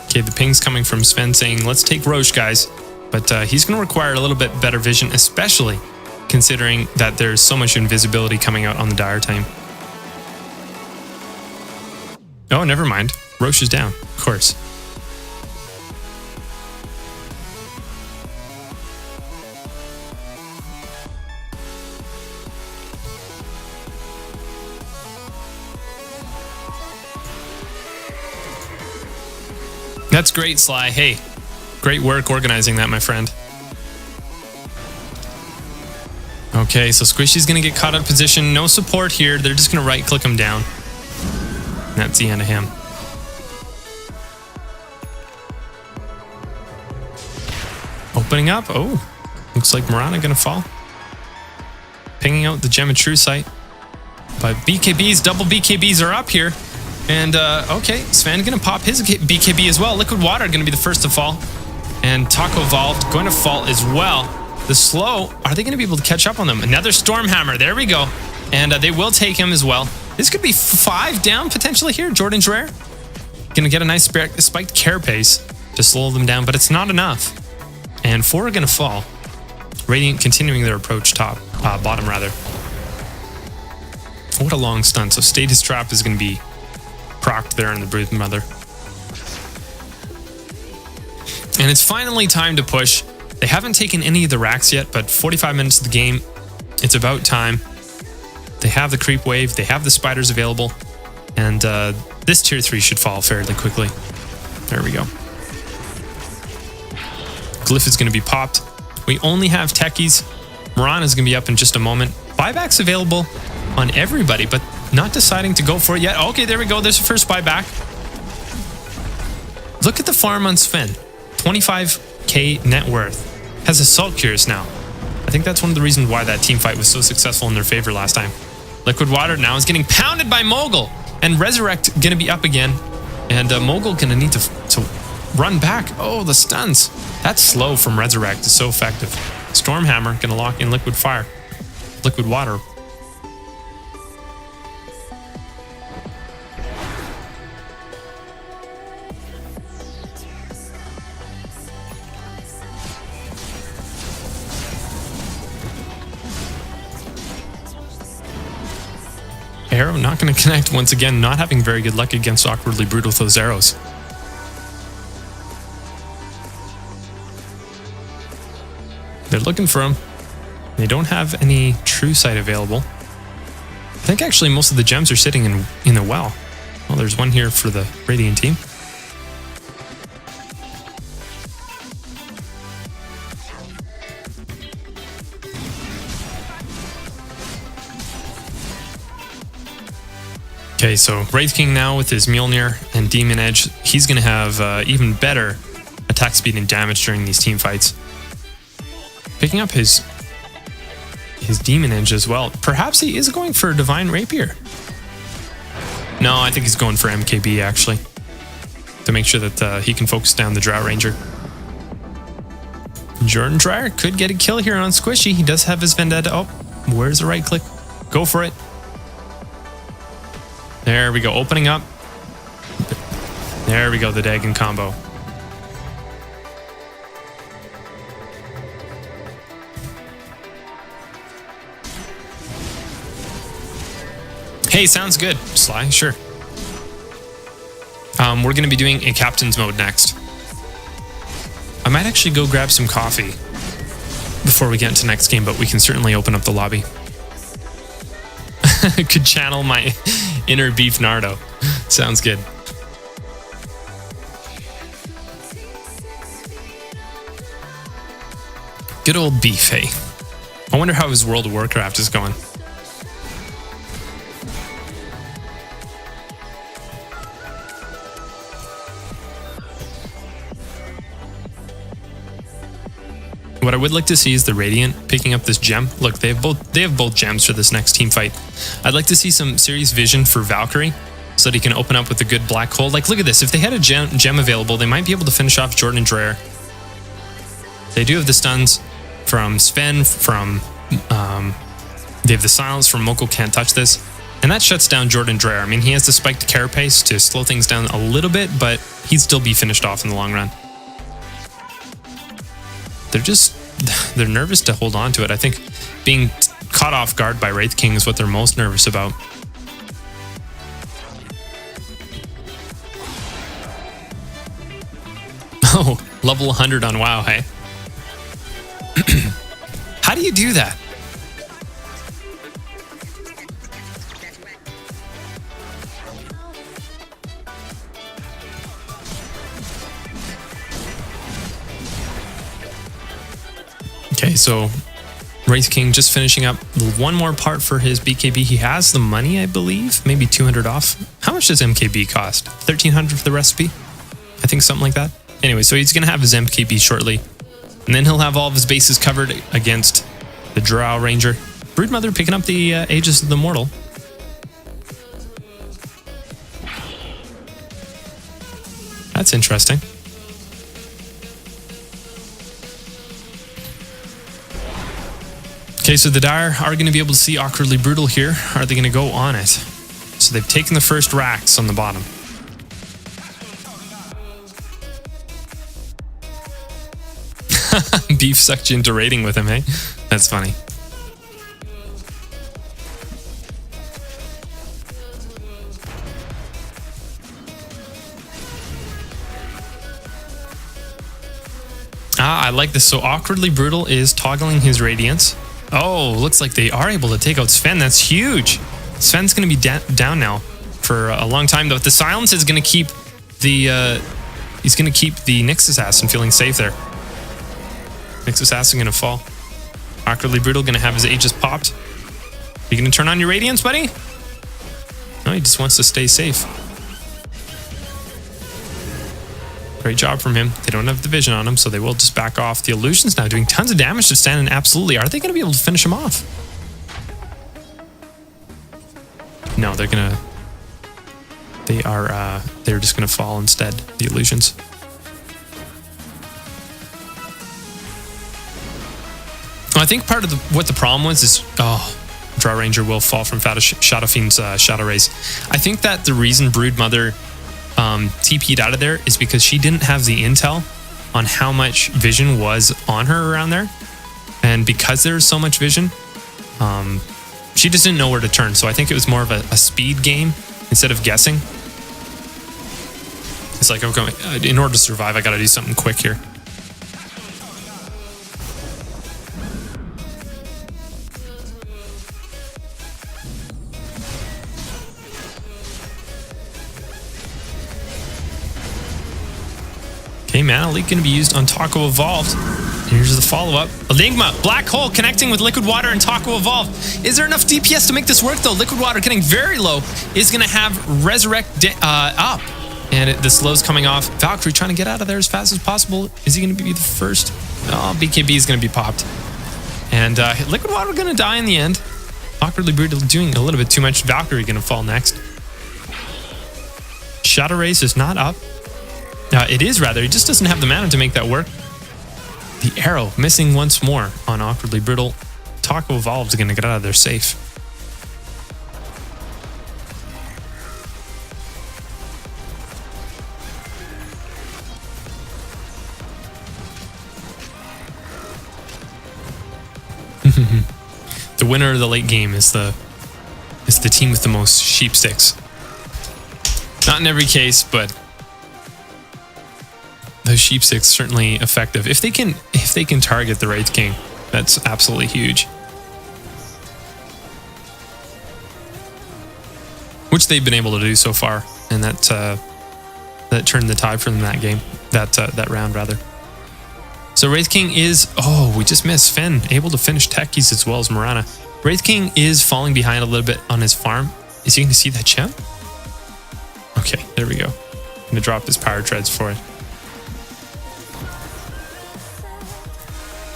Okay, the ping's coming from Sven saying, let's take Roche, guys. But he's going to require a little bit better vision, especially considering that there's so much invisibility coming out on the Dire time. Oh, never mind. Roche is down, of course. That's great, Sly. Hey. Great work organizing that, my friend. Okay, so Squishy's going to get caught out of position. No support here. They're just going to right-click him down. And that's the end of him. Opening up. Oh, looks like Mirana going to fall. Pinging out the Gem of True Sight. But BKBs, double BKBs are up here. And, okay, Sven going to pop his BKB as well. Liquid Water going to be the first to fall. And Taco Evolved going to fall as well. The slow, are they going to be able to catch up on them? Another Stormhammer, there we go. And they will take him as well. This could be 5 down potentially here. Jordan's Rare. Going to get a nice spiked carapace to slow them down, but it's not enough. And 4 are going to fall. Radiant continuing their approach bottom rather. What a long stun. So Status Trap is going to be procced there on the Brood Mother. And it's finally time to push. They haven't taken any of the racks yet, but 45 minutes of the game, it's about time. They have the creep wave, they have the spiders available, and this tier 3 should fall fairly quickly. There we go. Glyph is going to be popped. We only have techies. Mirana is going to be up in just a moment. Buyback's available on everybody, but not deciding to go for it yet. Okay, there we go. There's the first buyback. Look at the farm on Sven. 25k net worth. Has Assault Cures now. I think that's one of the reasons why that team fight was so successful in their favor last time. Liquid Water now is getting pounded by Mogul. And Resurrect going to be up again. And Mogul going to need to run back. Oh, the stuns. That's slow from Resurrect is so effective. Stormhammer going to lock in Liquid Fire. Liquid Water. Arrow not going to connect once again, not having very good luck against Awkwardly Brutal with those arrows. They're looking for him. They don't have any True Sight available. I think actually most of the gems are sitting in the well. Well, there's one here for the Radiant team. Okay, so Wraith King now with his Mjolnir and Demon Edge, he's going to have even better attack speed and damage during these team fights. Picking up his Demon Edge as well. Perhaps he is going for Divine Rapier. No, I think he's going for MKB actually, to make sure that he can focus down the Drought Ranger. Jordan Dryer could get a kill here on Squishy. He does have his Vendetta. Oh, where's the right click? Go for it. There we go, opening up. There we go, the Dagon combo. Hey, sounds good, Sly, sure. We're going to be doing a Captain's Mode next. I might actually go grab some coffee before we get into next game, but we can certainly open up the lobby. Could channel my inner Beef Nardo. Sounds good. Good old Beef, hey. I wonder how his World of Warcraft is going. What I would like to see is the Radiant picking up this gem. Look, they have both gems for this next team fight. I'd like to see some serious vision for Valkyrie so that he can open up with a good black hole. Like, look at this. If they had a gem available, they might be able to finish off Jordan and Dreyer. They do have the stuns from Sven, from they have the silence from Moko can't touch this. And that shuts down Jordan Dreyer. I mean, he has the spiked carapace to slow things down a little bit, but he'd still be finished off in the long run. They're nervous to hold on to it. I think being caught off guard by Wraith King is what they're most nervous about. Oh, level 100 on WoW, hey? How do you do that? Okay, so Wraith King just finishing up one more part for his BKB. He has the money, I believe, maybe 200 off. How much does MKB cost? 1300 for the recipe? I think something like that. Anyway, so he's going to have his MKB shortly. And then he'll have all of his bases covered against the Drow Ranger. Broodmother picking up the Aegis of the Mortal. That's interesting. Okay, so the Dire are going to be able to see Awkwardly Brutal here. Are they going to go on it? So they've taken the first racks on the bottom. Beef sucked you into raiding with him, hey? That's funny. Ah, I like this. So Awkwardly Brutal is toggling his radiance. Oh, looks like they are able to take out Sven. That's huge. Sven's going to be down now for a long time, though. The silence is going to keep the he's going to keep the Nyx Assassin feeling safe there. Nyx Assassin going to fall. Awkwardly Brutal going to have his Aegis popped. You going to turn on your radiance, buddy? No, he just wants to stay safe. Great job from him. They don't have the vision on him, so they will just back off. The illusion's now doing tons of damage to Stan, and absolutely, are they going to be able to finish him off? No, they're gonna. They're just gonna fall instead. The illusions. I think part of what the problem was is Drow Ranger will fall from Shadow Fiend's Shadow Rays. I think that the reason Broodmother TP'd out of there is because she didn't have the intel on how much vision was on her around there, and because there's so much vision, she just didn't know where to turn. So I think it was more of a speed game instead of guessing. It's like, okay, in order to survive, I got to do something quick here. Okay, Mana Leak going to be used on Taco Evolved. Here's the follow-up. Enigma, Black Hole connecting with Liquid Water and Taco Evolved. Is there enough DPS to make this work, though? Liquid Water getting very low is going to have Resurrect up. And the slow's coming off. Valkyrie trying to get out of there as fast as possible. Is he going to be the first? Oh, BKB is going to be popped. And Liquid Water going to die in the end. Awkwardly Brutal doing a little bit too much. Valkyrie going to fall next. Shadow Race is not up. It is rather. He just doesn't have the mana to make that work. The arrow missing once more on Awkwardly Brutal. Taco Evolved is going to get out of there safe. The winner of the late game is the team with the most sheep sticks. Not in every case, but those sheep sticks certainly effective. If they can target the Wraith King, that's absolutely huge. Which they've been able to do so far, and that turned the tide for them that game, that round rather. So Wraith King is... Oh, we just missed. Sven able to finish Techies as well as Morana. Wraith King is falling behind a little bit on his farm. Is he going to see that gem? Okay, there we go. I'm going to drop his power treads for it.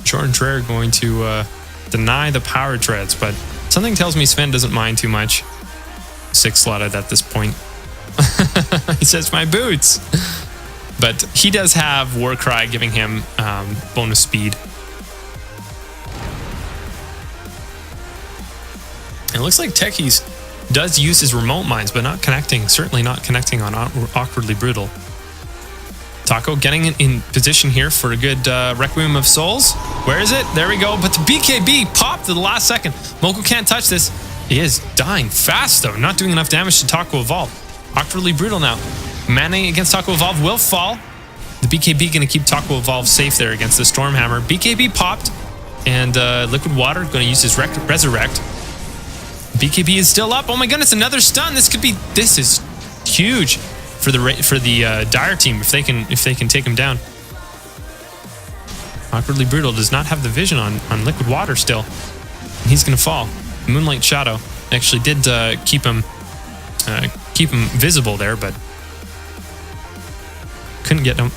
Jordan Dreher going to deny the power treads, but something tells me Sven doesn't mind too much. 6 slotted at this point. He says, my boots. But he does have Warcry giving him bonus speed. And it looks like Techies does use his remote mines, but not connecting. Certainly not connecting on Awkwardly Brutal. Taco getting in position here for a good Requiem of Souls. Where is it? There we go. But the BKB popped at the last second. Moko can't touch this. He is dying fast, though. Not doing enough damage to Taco Evolve. Awkwardly Brutal now. Mana against Taco Evolve will fall. The BKB going to keep Taco Evolve safe there against the Stormhammer. BKB popped. And Liquid Water going to use his Resurrect. BKB is still up. Oh my goodness, another stun. This is huge for the Dire team if they can take him down. Awkwardly Brutal does not have the vision on Liquid Water still. And he's going to fall. Moonlight Shadow actually did keep him visible there, but couldn't get him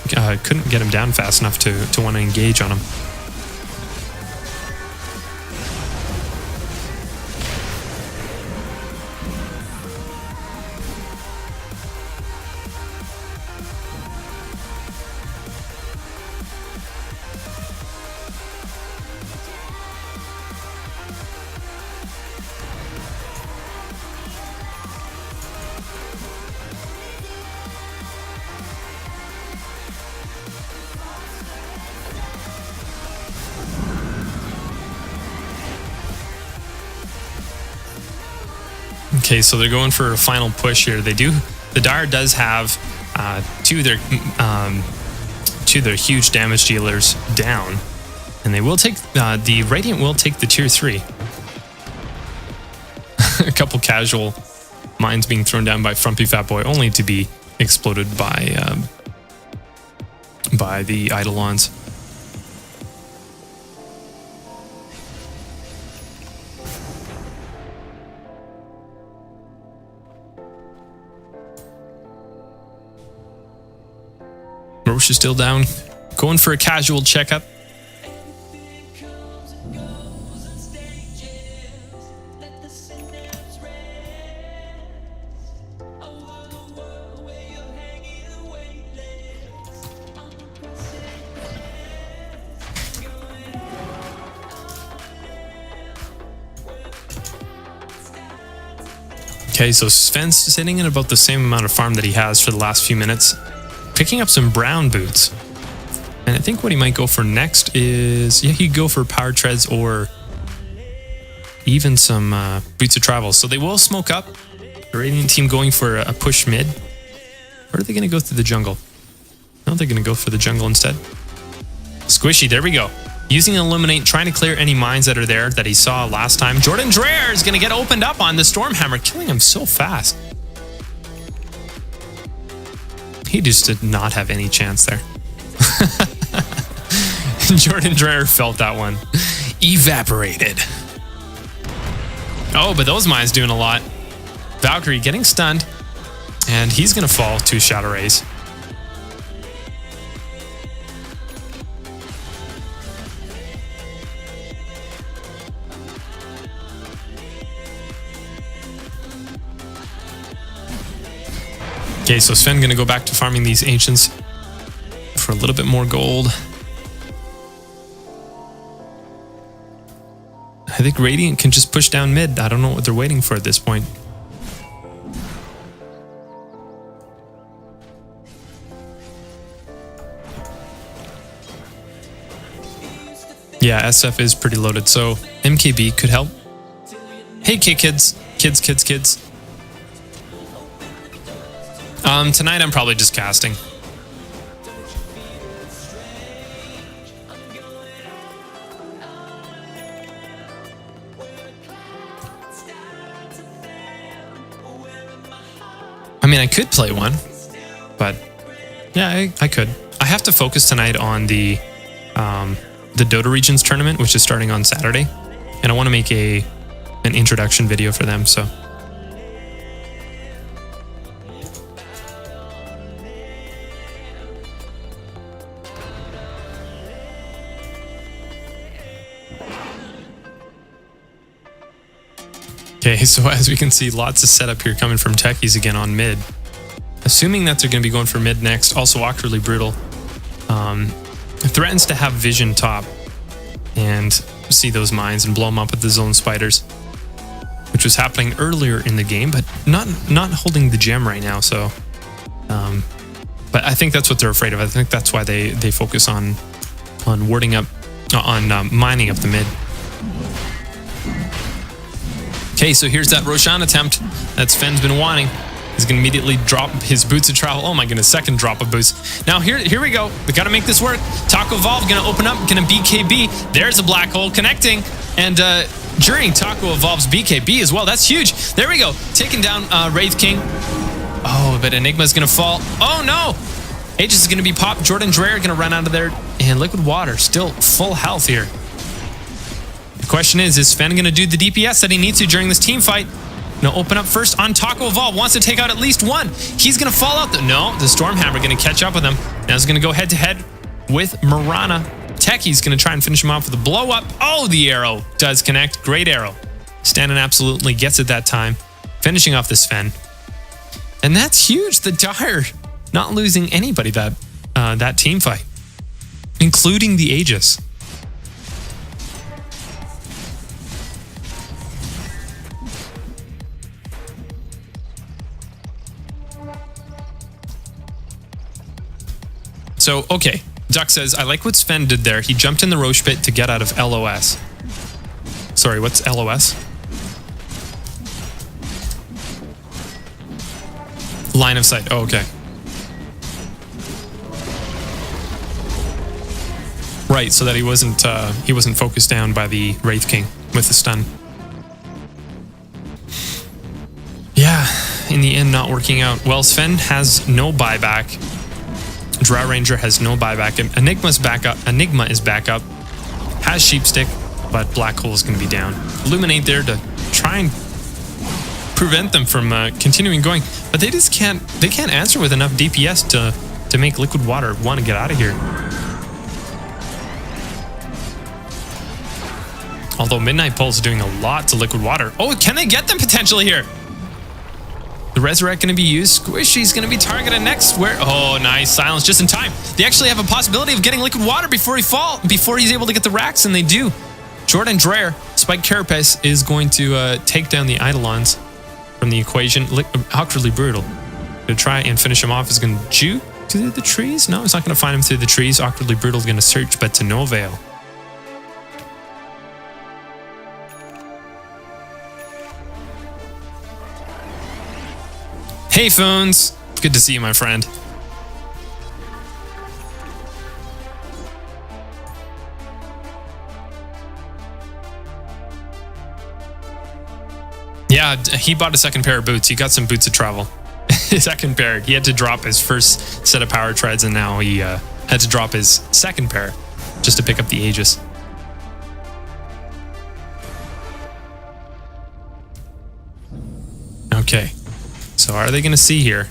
down fast enough to want to engage on him. Okay, so they're going for a final push here. The Dire does have two of their huge damage dealers down, and they will take the Radiant will take the tier 3. A couple casual mines being thrown down by Frumpy Fat Boy, only to be exploded by the Eidolons. Roche is still down, going for a casual checkup. Okay, so Sven's sitting in about the same amount of farm that he has for the last few minutes. Picking up some brown boots. And I think what he might go for next is... Yeah, he'd go for power treads or even some boots of travel. So they will smoke up. The Radiant team going for a push mid. Or are they going to go through the jungle? No, they're going to go for the jungle instead. Squishy, there we go. Using Illuminate, trying to clear any mines that are there that he saw last time. Jordan Dreher is going to get opened up on the Stormhammer, killing him so fast. He just did not have any chance there. Jordan Dreher felt that one. Evaporated. Oh, but those mines doing a lot. Valkyrie getting stunned. And he's going to fall to Shadow Rays. Okay, so Sven going to go back to farming these Ancients for a little bit more gold. I think Radiant can just push down mid. I don't know what they're waiting for at this point. Yeah, SF is pretty loaded, so MKB could help. Hey, kids. Tonight I'm probably just casting. I mean, I could play one, but yeah, I could. I have to focus tonight on the the Dota Regions tournament, which is starting on Saturday, and I want to make an introduction video for them. So. Okay, so as we can see, lots of setup here coming from Techies again on mid. Assuming that they're going to be going for mid next. Also, Awkwardly Brutal threatens to have vision top and see those mines and blow them up with the zone spiders, which was happening earlier in the game, but not holding the gem right now. So, but I think that's what they're afraid of. I think that's why they focus on warding up, mining up the mid. Okay, so here's that Roshan attempt that Sven's been wanting. He's going to immediately drop his boots of travel. Oh my goodness, second drop of boots. Now here we go. We got to make this work. Taco Evolve going to open up, going to BKB. There's a black hole connecting. And during Taco Evolve's BKB as well. That's huge. There we go. Taking down Wraith King. Oh, but Enigma's going to fall. Oh no. Aegis is going to be popped. Jordan Dreyer going to run out of there. And Liquid Water still full health here. The question is Sven going to do the DPS that he needs to during this team fight? Now open up first on Taco Evolve. Wants to take out at least one. He's going to fall out. No, the Stormhammer going to catch up with him. Now he's going to go head to head with Mirana. Techie's going to try and finish him off with a blow up. Oh, the arrow does connect. Great arrow. Standing absolutely gets it that time. Finishing off the Sven. And that's huge. The Dire not losing anybody that team fight, including the Aegis. So, okay, Duck says, I like what Sven did there. He jumped in the Roche pit to get out of LOS. Sorry, what's LOS? Line of sight. Oh, okay. Right, so that he wasn't focused down by the Wraith King with the stun. Yeah, in the end, not working out. Well, Sven has no buyback. Drow Ranger has no buyback. Enigma is back up. Has Sheepstick, but Black Hole is going to be down. Illuminate there to try and prevent them from continuing going, but they just can't. They can't answer with enough DPS to make Liquid Water want to get out of here. Although Midnight Pulse is doing a lot to Liquid Water. Oh, can they get them potentially here? The Resurrect going to be used. Squishy's going to be targeted next. Where? Oh, nice. Silence just in time. They actually have a possibility of getting Liquid Water before he's able to get the racks, and they do. Jordan Dreyer, Spike Carapace is going to take down the Eidolons from the equation. Awkwardly Brutal. To try and finish him off is going to juke to the trees. No, it's not going to find him through the trees. Awkwardly Brutal is going to search, but to no avail. Hey, Phones. Good to see you, my friend. Yeah, he bought a second pair of boots. He got some boots of travel. His second pair. He had to drop his first set of power treads, and now he had to drop his second pair just to pick up the Aegis. Okay. So are they going to see here?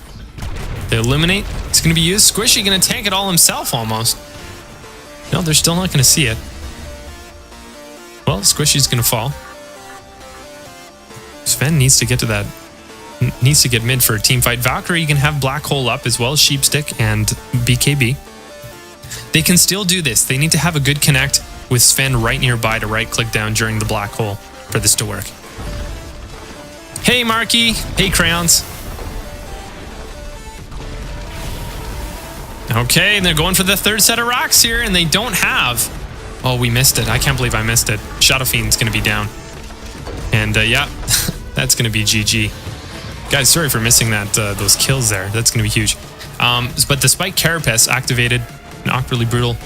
They illuminate. It's going to be used. Squishy going to tank it all himself almost. No, they're still not going to see it. Well, Squishy's going to fall. Sven needs to get to that. Needs to get mid for a team fight. Valkyrie can have Black Hole up as well as Sheepstick and BKB. They can still do this. They need to have a good connect with Sven right nearby to right click down during the Black Hole for this to work. Hey, Marky. Hey, Crayons. Okay, and they're going for the third set of rocks here, and they don't have... Oh, we missed it. I can't believe I missed it. Shadow Fiend's going to be down. And, yeah, that's going to be GG. Guys, sorry for missing that those kills there. That's going to be huge. But the Spike Carapace activated and Awkwardly Brutal.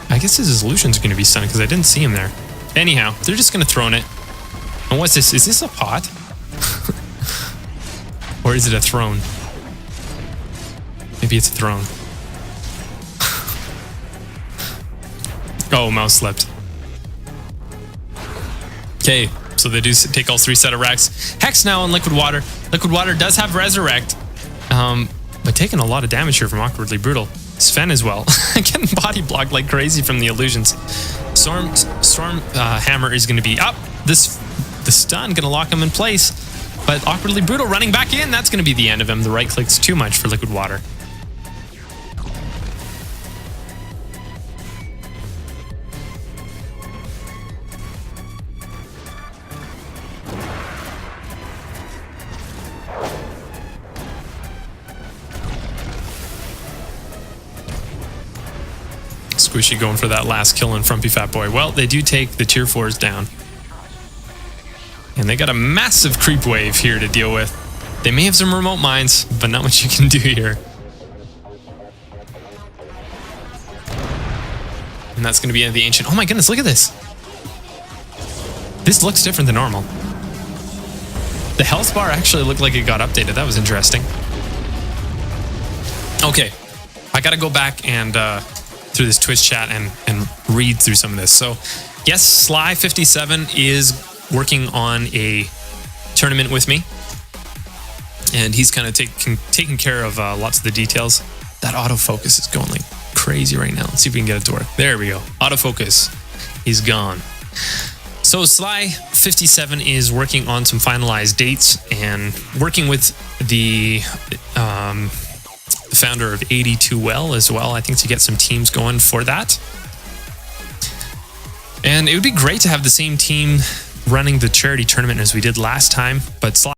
I guess his illusions are going to be stunned because I didn't see him there. Anyhow, they're just going to throw it. And what's this? Is this a pot? Or is it a throne? Maybe it's a throne. Oh, mouse slipped. Okay, so they do take all 3 set of Rex. Hex now on Liquid Water. Liquid Water does have Resurrect, but taking a lot of damage here from Awkwardly Brutal. Sven as well, getting body blocked like crazy from the illusions. Storm Hammer is going to be up. The stun going to lock him in place, but Awkwardly Brutal running back in. That's going to be the end of him. The right click's too much for Liquid Water. Squishy going for that last kill on Frumpy Fat Boy. Well, they do take the tier 4s down. And they got a massive creep wave here to deal with. They may have some remote mines, but not much you can do here. And that's going to be the Ancient. Oh my goodness, look at this. This looks different than normal. The health bar actually looked like it got updated. That was interesting. Okay, I got to go back and through this Twitch chat and read through some of this. So yes, Sly57 is working on a tournament with me, and he's kind of taking care of lots of the details. That autofocus is going like crazy right now. Let's see if we can get it to work. There we go. Autofocus is gone. So Sly57 is working on some finalized dates and working with the founder of 82Well as well, I think, to get some teams going for that. And it would be great to have the same team running the charity tournament as we did last time, but Sly